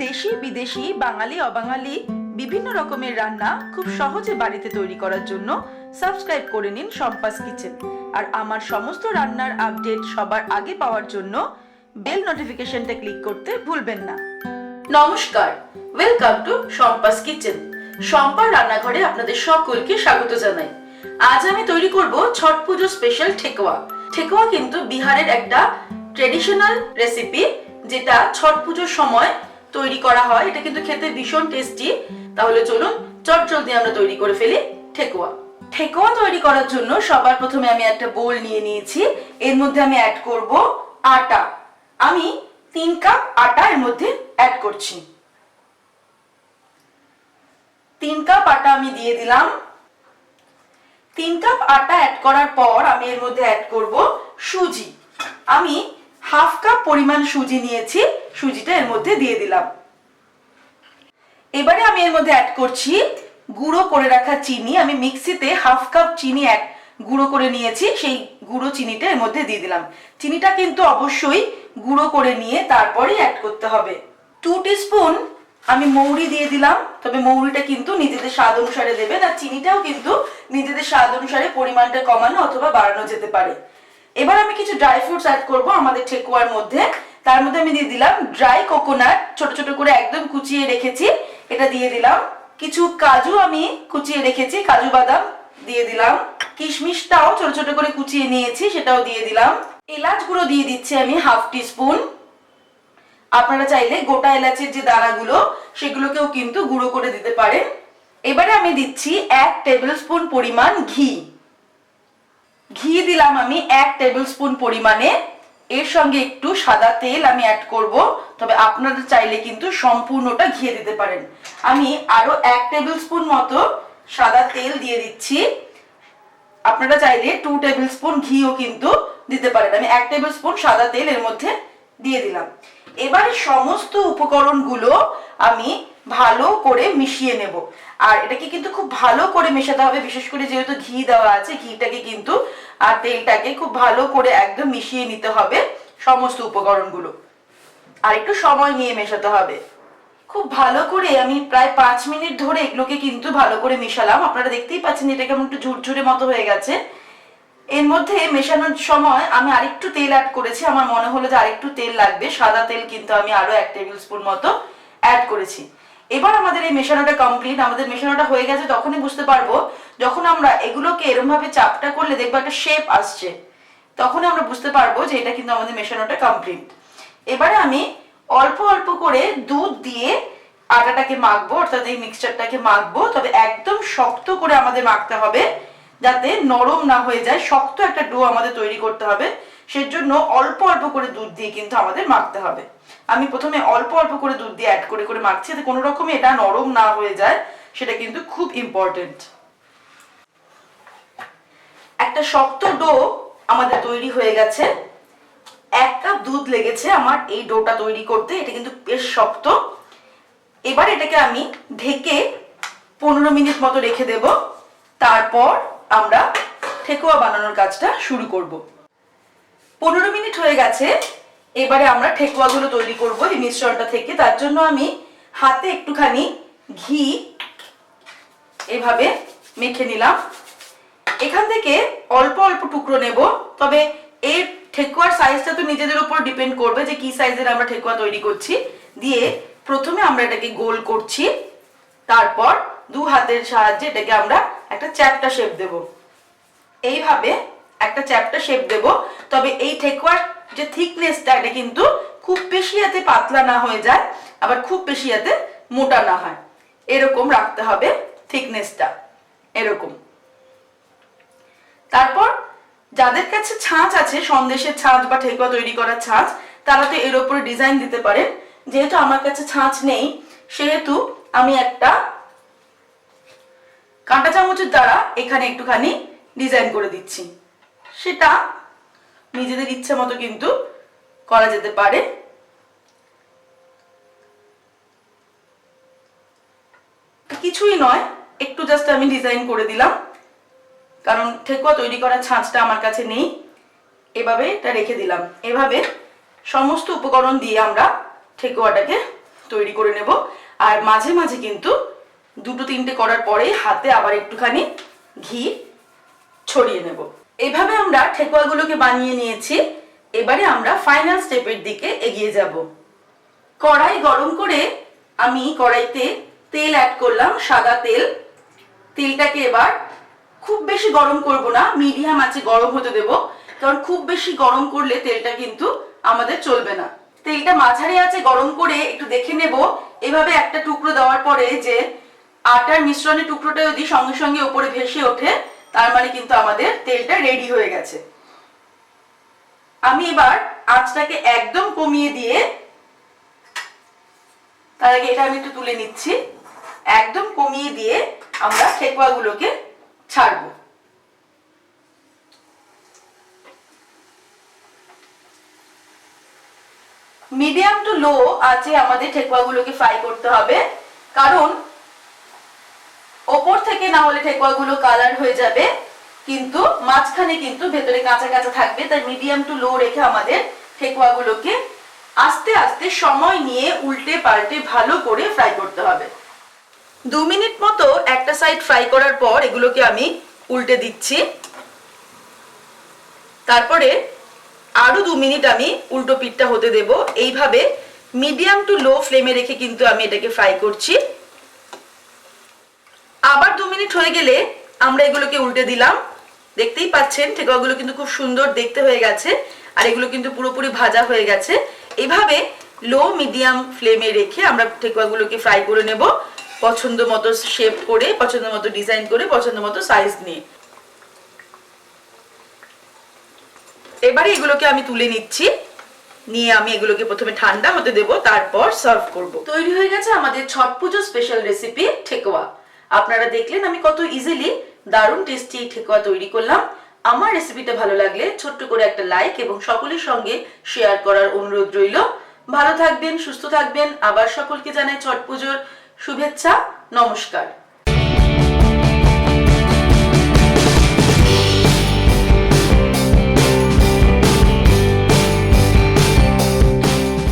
দেশি বিদেশি বাঙালি অবাঙালি বিভিন্ন রকমের রান্না খুব সহজে বাড়িতে তৈরি করার জন্য সাবস্ক্রাইব করে নিন শম্পাস কিচেন। আর আমার সমস্ত রান্নার আপডেট সবার আগে পাওয়ার জন্য বেল নোটিফিকেশনটা ক্লিক করতে ভুলবেন না। নমস্কার, ওয়েলকাম টু শম্পাস কিচেন। শম্পার রান্নাঘরে আপনাদের সকলকে স্বাগত জানাই। আজ আমি তৈরি করব ছট পুজো স্পেশাল ঠেকুয়া। ঠেকুয়া কিন্তু বিহারের একটা ট্রেডিশনাল রেসিপি, যেটা ছট পুজোর সময় তৈরি করা হয়। এটা কিন্তু খেতে ভীষণ টেস্টি। তাহলে চলুন চটজলদি আমরা তৈরি করে ফেলি ঠেকুয়া। ঠেকুয়া তৈরি করার জন্য সবার প্রথমে আমি একটা বোল নিয়ে নিয়েছি। এর মধ্যে আমি অ্যাড করব আটা। আমি 3 কাপ আটা এর মধ্যে অ্যাড করছি। 3 কাপ আটা আমি দিয়ে দিলাম। 3 কাপ আটা অ্যাড করার পর আমি এর মধ্যে অ্যাড করব সুজি। আমি হাফ কাপ পরিমাণ সুজি নিয়েছি, সুজিটা এর মধ্যে দিয়ে দিলাম। এবারে আমি এর মধ্যে অ্যাড করছি গুঁড়ো করে রাখা চিনি। আমি মিক্সিতে হাফ কাপ চিনি গুঁড়ো করে নিয়েছি, সেই গুঁড়ো চিনিটা এর মধ্যে দিয়ে দিলাম। চিনিটা কিন্তু অবশ্যই গুঁড়ো করে নিয়ে তারপরেই অ্যাড করতে হবে। 2 টিস্পুন আমি মৌরি দিয়ে দিলাম, তবে মৌরিটা কিন্তু নিজেদের স্বাদ অনুসারে দেবেন। আর চিনিটাও কিন্তু নিজেদের স্বাদ অনুসারে পরিমাণটা কমানো অথবা বাড়ানো যেতে পারে। এবার আমি কিছু ড্রাই ফ্রুটস অ্যাড করব আমাদের ঠেকুয়ার মধ্যে। তার মধ্যে আমি দিয়ে দিলাম ড্রাই কোকোনাট, ছোট ছোট করে একদম কুচিয়ে রেখেছি, এটা দিয়ে দিলাম। কিছু কাজু আমি কুচিয়ে রেখেছি, কাজু বাদাম দিয়ে দিলাম। কিশমিশটাও ছোট ছোট করে কুচিয়ে নিয়েছি, সেটাও দিয়ে দিলাম। এলাচ গুঁড়ো দিয়ে দিচ্ছি আমি হাফ টিস্পুন। আপনারা চাইলে গোটা এলাচের যে দানাগুলো সেগুলোকেও কিন্তু গুঁড়ো করে দিতে পারেন। এবারে আমি দিচ্ছি 1 টেবিলস্পুন পরিমাণ ঘি। ঘি দিলাম আমি 1 টেবিলস্পুন পরিমাণে। এর সঙ্গে একটু সাদা তেল আমি অ্যাড করব, তবে আপনারা চাইলে কিন্তু সম্পূর্ণটা ঘি দিতে পারেন। আমি আরো 1 টেবিলস্পুন মতো সাদা তেল দিয়ে দিচ্ছি। আপনারা চাইলে 2 টেবিলস্পুন ঘিও কিন্তু দিতে পারেন। আমি 1 টেবিলস্পুন সাদা তেল এর মধ্যে দিয়ে দিলাম। এবারে সমস্ত উপকরণগুলো আমি ভালো করে মিশিয়ে নেব। আর এটাকে কিন্তু খুব ভালো করে মেশাতে হবে, বিশেষ করে যেহেতু ঘি দেওয়া আছে, ঘিটাকে কিন্তু আর তেলটাকে খুব ভালো করে একদম মিশিয়ে নিতে হবে সমস্ত উপকরণগুলো। আর একটু সময় নিয়ে মেশাতে হবে। খুব ভালো করে আমি প্রায় 5 মিনিট ধরে এগুলোকে কিন্তু ভালো করে মেশালাম। আপনারা দেখতেই পাচ্ছেন এটা কেমন একটু ঝুরঝুরে মতো হয়ে গেছে। এর মধ্যে মেশানোর সময় আমি আরেকটু তেল অ্যাড করেছি। আমার মনে হলো যে আরেকটু তেল লাগবে, সাদা তেল কিন্তু আমি আরো 1 টেবিলস্পুন মতো অ্যাড করেছি। এবার আমাদের এই মেশানোটা কমপ্লিট। আমাদের মেশানোটা হয়ে গেছে। তখনই বুঝতে পারবো, যখন আমরা এগুলোকে এরকম ভাবে চাপটা করলে দেখবো একটা শেপ আসছে, তখন আমরা বুঝতে পারবো যে এটা কিন্তু আমাদের মেশানোটা কমপ্লিট। এবারে আমি অল্প অল্প করে দুধ দিয়ে আটাটাকে মাখবো, অর্থাৎ এই মিক্সচারটাকে মাখবো। তবে একদম শক্ত করে আমাদের মাখতে হবে, যাতে নরম না হয়ে যায়। শক্ত একটা ডো আমাদের তৈরি করতে হবে, সেজন্য অল্প অল্প করে দুধ দিয়ে কিন্তু আমাদের মাখতে হবে। আমি প্রথমে অল্প অল্প করে দুধ দিয়ে অ্যাড করে করে মাখছি, যাতে কোনো রকমে এটা নরম না হয়ে যায়, সেটা কিন্তু খুব ইম্পর্টেন্ট। একটা শক্ত ডো আমাদের তৈরি হয়ে গেছে। 1 কাপ দুধ লেগেছে আমার এই ডোটা তৈরি করতে। এটা কিন্তু বেশ শক্ত। এবার এটাকে আমি ঢেকে 15 মিনিট মতো রেখে দেব। তারপর আমরা ঠেকুয়া বানানোর কাজটা শুরু করব। 15 মিনিট হয়ে গেছে। এবারে আমরা ঠেকুয়াগুলো তৈরি করব এই মিশ্রণটা থেকে। তার জন্য আমি হাতে একটুখানি ঘি এভাবে মেখে নিলাম। এখান থেকে অল্প অল্প টুকরো নেব, তবে এই ঠেকুয়ার সাইজটা তো নিজেদের উপর ডিপেন্ড করবে যে কি সাইজের আমরা ঠেকুয়া তৈরি করছি। দিয়ে প্রথমে আমরা এটাকে গোল করছি, তারপর 2 হাতের সাহায্যে এটাকে আমরা একটা চ্যাপ্টা শেপ দেব। এইভাবে একটা চ্যাপ্টা শেপ দেব। তবে এই ঠেকুয়ার যে থিকনেসটা, এটা কিন্তু খুব বেশি যাতে পাতলা না হয়ে যায়, আবার খুব বেশি যাতে মোটা না হয়, এরকম রাখতে হবে থিকনেসটা, এরকম। তারপর যাদের কাছে ছাঁচ আছে, সন্দেশের ছাঁচ বা ঠেকুয়া তৈরি করার ছাঁচ, তারা তো এর উপরে ডিজাইন দিতে পারেন। যেহেতু আমার কাছে ছাঁচ নেই, সেহেতু আমি একটা কাঁটা চামচের দ্বারা এখানে একটুখানি ডিজাইন করে দিচ্ছি। সেটা নিজেদের ইচ্ছে মতো কিন্তু করা যেতে পারে। কিছুই নয়, একটু জাস্ট আমি ডিজাইন করে দিলাম, কারণ ঠেকুয়া তৈরি করার ছাঁচটা আমার কাছে নেই। এভাবে এটা রেখে দিলাম। এভাবে সমস্ত উপকরণ দিয়ে আমরা ঠেকুয়াটাকে তৈরি করে নেব। আর মাঝে মাঝে কিন্তু দুটো তিনটে করার পরে হাতে আবার একটুখানি ঘি ছড়িয়ে নেব। এভাবে আমরা ঠেকুয়াগুলোকে বানিয়ে নিয়েছি। এবারে আমরা ফাইনাল স্টেপের দিকে এগিয়ে যাব। কড়াই গরম করে আমি কড়াইতে তেল অ্যাড করলাম, সাদা তেল। তেলটাকে এবার খুব বেশি গরম করব না, মিডিয়াম আঁচে গরম হতে দেব, কারণ খুব বেশি গরম করলে তেলটা কিন্তু আমাদের চলবে না। তেলটা মাঝারি আঁচে গরম করে একটু দেখে নেব এভাবে একটা টুকরো দেওয়ার পরে যে আটার মিশ্রণের টুকরোটা যদি সঙ্গে সঙ্গে উপরে ভেসে ওঠে, তার মানে কিন্তু আমাদের তেলটা রেডি হয়ে গেছে। আমি এবার আঁচটাকে একদম কমিয়ে দিয়ে, তার আগে এটা আমি একটু তুলে নিচ্ছি, একদম কমিয়ে দিয়ে আমরা ঠেকুয়াগুলোকে ছাড়বো। মিডিয়াম টু লো আঁচে আমাদের ঠেকুয়াগুলোকে ফ্রাই করতে হবে, কারণ ওপর থেকে না হলে ঠেকুয়াগুলো কালার হয়ে যাবে, কিন্তু মাঝখানে কিন্তু ভেতরে কাঁচা কাঁচা থাকবে। তাই মিডিয়াম টু লো রেখে আমাদের ঠেকুয়াগুলোকে আস্তে আস্তে সময় নিয়ে উল্টে পাল্টে ভালো করে ফ্রাই করতে হবে। 2 মিনিট মতো একটা সাইড ফ্রাই করার পর এগুলোকে আমি উল্টে দিচ্ছি। তারপরে আরো 2 মিনিট আমি উল্টো পিঠটা হতে দেব। এইভাবে মিডিয়াম টু লো ফ্লেমে রেখে কিন্তু আমি এটাকে ফ্রাই করছি। আবার 2 মিনিট হয়ে গেলে আমরা এগুলোকে উল্টে দিলাম। দেখতেই পাচ্ছেন ঠেকুয়াগুলো কিন্তু খুব সুন্দর দেখতে হয়ে গেছে, আর এগুলো কিন্তু পুরোপুরি ভাজা হয়ে গেছে। এইভাবে লো মিডিয়াম ফ্লেমে রেখে আমরা ঠেকুয়াগুলোকে ফ্রাই করে নেব, পছন্দ মতো শেপ করে, পছন্দ মতো ডিজাইন করে, পছন্দ মতো সাইজ নিয়ে। এবারে এগুলোকে আমি তুলে নিচ্ছি, নিয়ে আমি এগুলোকে প্রথমে ঠান্ডা হতে দেব, তারপর সার্ভ করব। তৈরি হয়ে গেছে আমাদের ছট পুজো স্পেশাল রেসিপি ঠেকুয়া। আপনারা দেখলেন আমি কত ইজিলি দারুণ টেস্টি ঠেকুয়া তৈরি করলাম। আমার রেসিপিটা ভালো লাগলে ছোট্ট করে একটা লাইক এবং সকলের সঙ্গে শেয়ার করার অনুরোধ রইল। ভালো থাকবেন, সুস্থ থাকবেন। আবার সকলকে জানাই ছট পুজোর শুভেচ্ছা। নমস্কার।